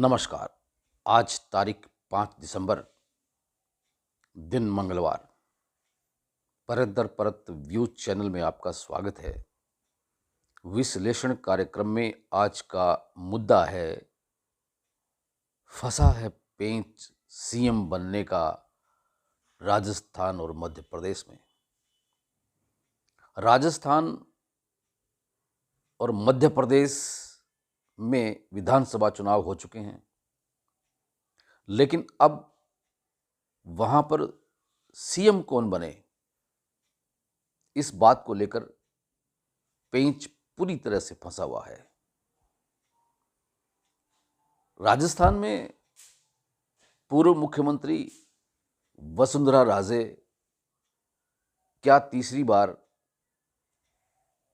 नमस्कार। आज तारीख 5 दिसंबर, दिन मंगलवार। परत दर परत व्यूज चैनल में आपका स्वागत है। विश्लेषण कार्यक्रम में आज का मुद्दा है, फंसा है पेंच सीएम बनने का राजस्थान और मध्य प्रदेश में। राजस्थान और मध्य प्रदेश में विधानसभा चुनाव हो चुके हैं, लेकिन अब वहां पर सीएम कौन बने, इस बात को लेकर पेंच पूरी तरह से फंसा हुआ है। राजस्थान में पूर्व मुख्यमंत्री वसुंधरा राजे क्या तीसरी बार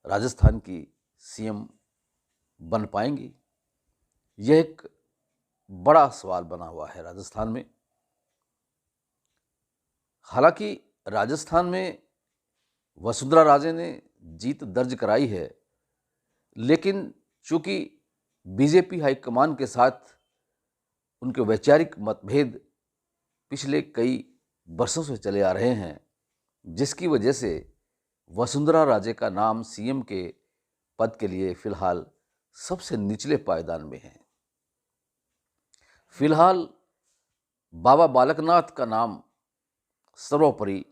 राजस्थान की सीएम बन पाएंगी? यह एक बड़ा सवाल बना हुआ है राजस्थान में। हालांकि राजस्थान में वसुंधरा राजे ने जीत दर्ज कराई है, लेकिन चूंकि बीजेपी हाईकमान के साथ उनके वैचारिक मतभेद पिछले कई वर्षों से चले आ रहे हैं, जिसकी वजह से वसुंधरा राजे का नाम सीएम के पद के लिए फिलहाल सबसे निचले पायदान में है। फिलहाल बाबा बालकनाथ का नाम सर्वोपरि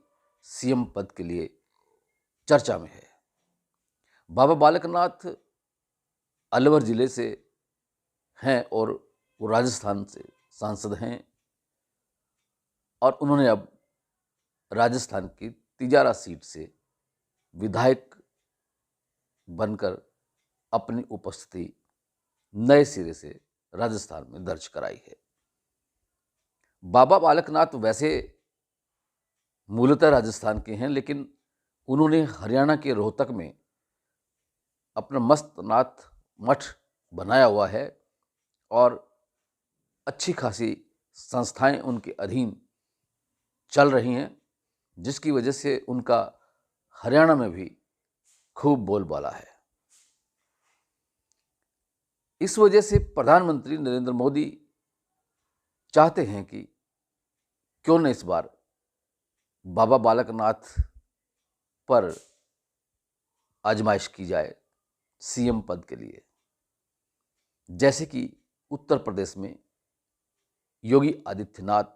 सीएम पद के लिए चर्चा में है। बाबा बालकनाथ अलवर जिले से हैं और वो राजस्थान से सांसद हैं, और उन्होंने अब राजस्थान की तिजारा सीट से विधायक बनकर अपनी उपस्थिति नए सिरे से राजस्थान में दर्ज कराई है। बाबा बालकनाथ वैसे मूलतः राजस्थान के हैं, लेकिन उन्होंने हरियाणा के रोहतक में अपना मस्तनाथ मठ बनाया हुआ है और अच्छी खासी संस्थाएं उनके अधीन चल रही हैं, जिसकी वजह से उनका हरियाणा में भी खूब बोलबाला है। इस वजह से प्रधानमंत्री नरेंद्र मोदी चाहते हैं कि क्यों न इस बार बाबा बालकनाथ पर आजमाइश की जाए सीएम पद के लिए। जैसे कि उत्तर प्रदेश में योगी आदित्यनाथ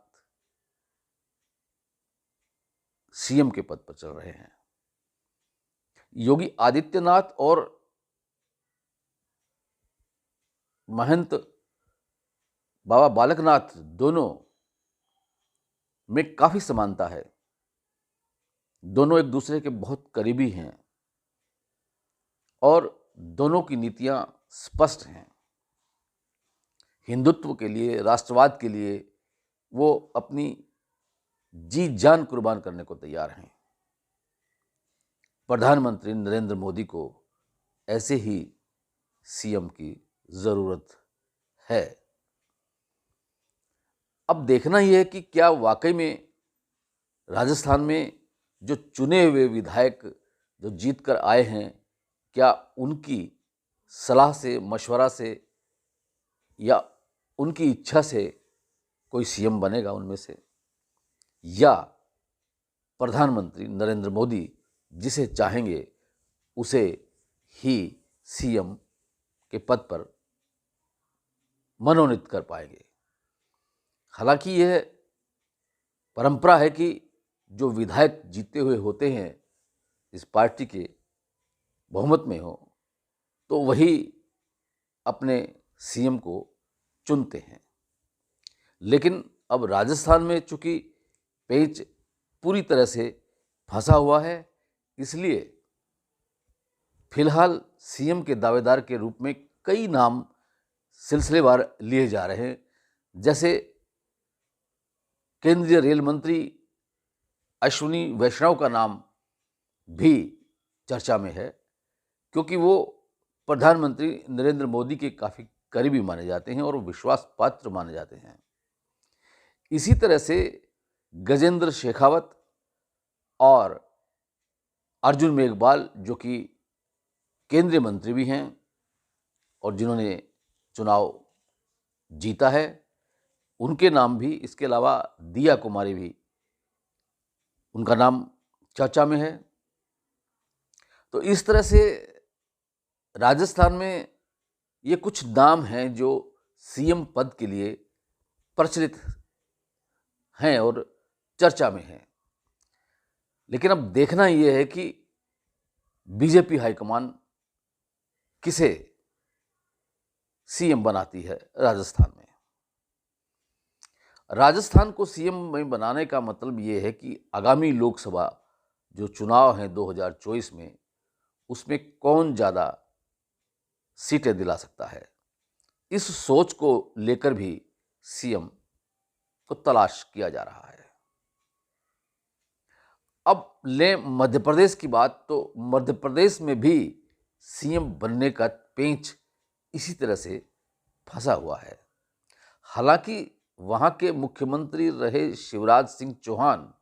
सीएम के पद पर चल रहे हैं। योगी आदित्यनाथ और महंत बाबा बालकनाथ दोनों में काफी समानता है। दोनों एक दूसरे के बहुत करीबी हैं और दोनों की नीतियां स्पष्ट हैं। हिंदुत्व के लिए, राष्ट्रवाद के लिए वो अपनी जी जान कुर्बान करने को तैयार हैं। प्रधानमंत्री नरेंद्र मोदी को ऐसे ही सीएम की जरूरत है। अब देखना ही है कि क्या वाकई में राजस्थान में जो चुने हुए विधायक जो जीत कर आए हैं, क्या उनकी सलाह से, मशवरा से या उनकी इच्छा से कोई सीएम बनेगा उनमें से, या प्रधानमंत्री नरेंद्र मोदी जिसे चाहेंगे उसे ही सीएम के पद पर मनोनीत कर पाएंगे। हालांकि यह परंपरा है कि जो विधायक जीते हुए होते हैं, इस पार्टी के बहुमत में हो, तो वही अपने सीएम को चुनते हैं। लेकिन अब राजस्थान में चूंकि पेंच पूरी तरह से फंसा हुआ है, इसलिए फिलहाल सीएम के दावेदार के रूप में कई नाम सिलसिलेवार लिए जा रहे हैं। जैसे केंद्रीय रेल मंत्री अश्विनी वैष्णव का नाम भी चर्चा में है, क्योंकि वो प्रधानमंत्री नरेंद्र मोदी के काफ़ी करीबी माने जाते हैं और विश्वास पात्र माने जाते हैं। इसी तरह से गजेंद्र शेखावत और अर्जुन मेघवाल, जो कि केंद्रीय मंत्री भी हैं और जिन्होंने चुनाव जीता है, उनके नाम भी, इसके अलावा दिया कुमारी भी, उनका नाम चर्चा में है। तो इस तरह से राजस्थान में ये कुछ नाम हैं जो सीएम पद के लिए प्रचलित हैं और चर्चा में हैं। लेकिन अब देखना ये है कि बीजेपी हाईकमान किसे सीएम बनाती है राजस्थान में। राजस्थान को सीएम में बनाने का मतलब ये है कि आगामी लोकसभा जो चुनाव हैं 2024 में, उसमें कौन ज़्यादा सीटें दिला सकता है। इस सोच को लेकर भी सीएम को तलाश किया जा रहा है। अब लें मध्य प्रदेश की बात, तो मध्य प्रदेश में भी सीएम बनने का पेंच इसी तरह से फंसा हुआ है। हालांकि वहां के मुख्यमंत्री रहे शिवराज सिंह चौहान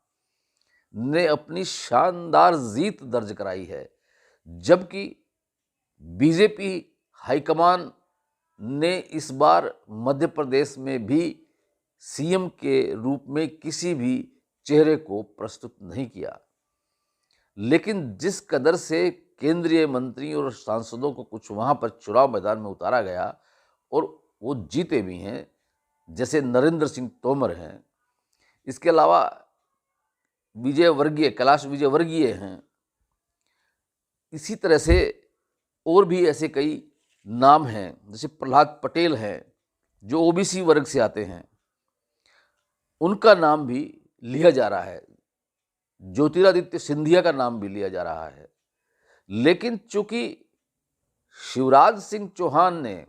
ने अपनी शानदार जीत दर्ज कराई है, जबकि बीजेपी हाईकमान ने इस बार मध्य प्रदेश में भी सीएम के रूप में किसी भी चेहरे को प्रस्तुत नहीं किया। लेकिन जिस कदर से केंद्रीय मंत्री और सांसदों को कुछ वहाँ पर चुनाव मैदान में उतारा गया और वो जीते भी हैं, जैसे नरेंद्र सिंह तोमर हैं, इसके अलावा कैलाश विजयवर्गीय हैं, इसी तरह से और भी ऐसे कई नाम हैं, जैसे प्रहलाद पटेल हैं जो ओबीसी वर्ग से आते हैं, उनका नाम भी लिया जा रहा है। ज्योतिरादित्य सिंधिया का नाम भी लिया जा रहा है। लेकिन चूंकि शिवराज सिंह चौहान ने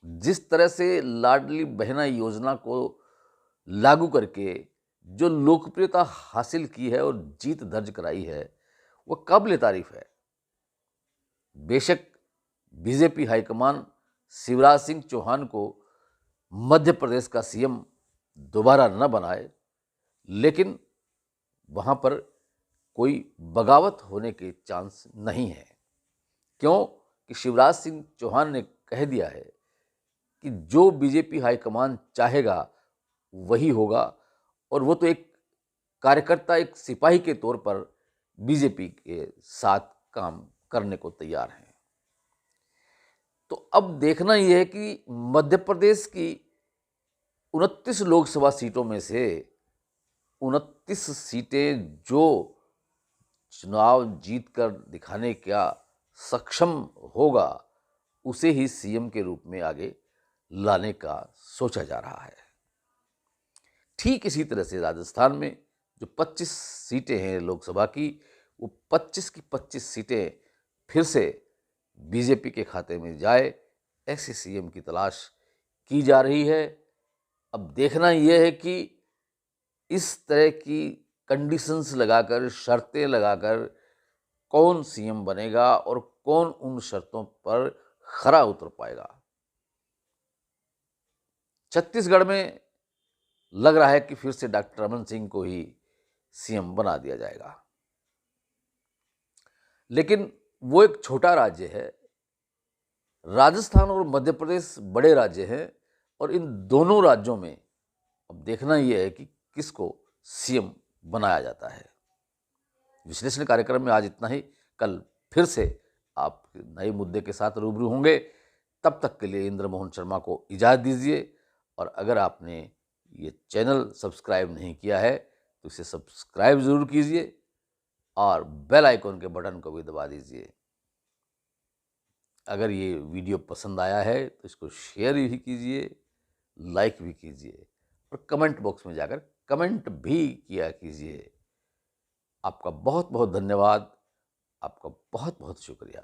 जिस तरह से लाडली बहना योजना को लागू करके जो लोकप्रियता हासिल की है और जीत दर्ज कराई है, वो काबिले तारीफ है। बेशक बीजेपी हाईकमान शिवराज सिंह चौहान को मध्य प्रदेश का सीएम दोबारा न बनाए, लेकिन वहाँ पर कोई बगावत होने के चांस नहीं है। क्यों कि शिवराज सिंह चौहान ने कह दिया है कि जो बीजेपी हाईकमान चाहेगा वही होगा, और वो तो एक कार्यकर्ता, एक सिपाही के तौर पर बीजेपी के साथ काम करने को तैयार हैं। तो अब देखना यह है कि मध्य प्रदेश की 29 लोकसभा सीटों में से 29 सीटें जो चुनाव जीतकर दिखाने का सक्षम होगा, उसे ही सीएम के रूप में आगे लाने का सोचा जा रहा है। ठीक इसी तरह से राजस्थान में जो 25 सीटें हैं लोकसभा की, वो 25 की 25 सीटें फिर से बीजेपी के खाते में जाए, ऐसे सीएम की तलाश की जा रही है। अब देखना यह है कि इस तरह की कंडीशंस लगाकर, शर्तें लगाकर कौन सीएम बनेगा और कौन उन शर्तों पर खरा उतर पाएगा। छत्तीसगढ़ में लग रहा है कि फिर से डॉक्टर रमन सिंह को ही सीएम बना दिया जाएगा, लेकिन वो एक छोटा राज्य है। राजस्थान और मध्य प्रदेश बड़े राज्य हैं, और इन दोनों राज्यों में अब देखना यह है कि किसको सीएम बनाया जाता है। विश्लेषण कार्यक्रम में आज इतना ही। कल फिर से आप नए मुद्दे के साथ रूबरू होंगे। तब तक के लिए इंद्र मोहन शर्मा को इजाज़त दीजिए, और अगर आपने ये चैनल सब्सक्राइब नहीं किया है तो इसे सब्सक्राइब ज़रूर कीजिए और बेल आइकन के बटन को भी दबा दीजिए। अगर ये वीडियो पसंद आया है तो इसको शेयर भी कीजिए, लाइक भी कीजिए, और कमेंट बॉक्स में जाकर कमेंट भी किया कीजिए। आपका बहुत बहुत धन्यवाद। आपका बहुत बहुत शुक्रिया।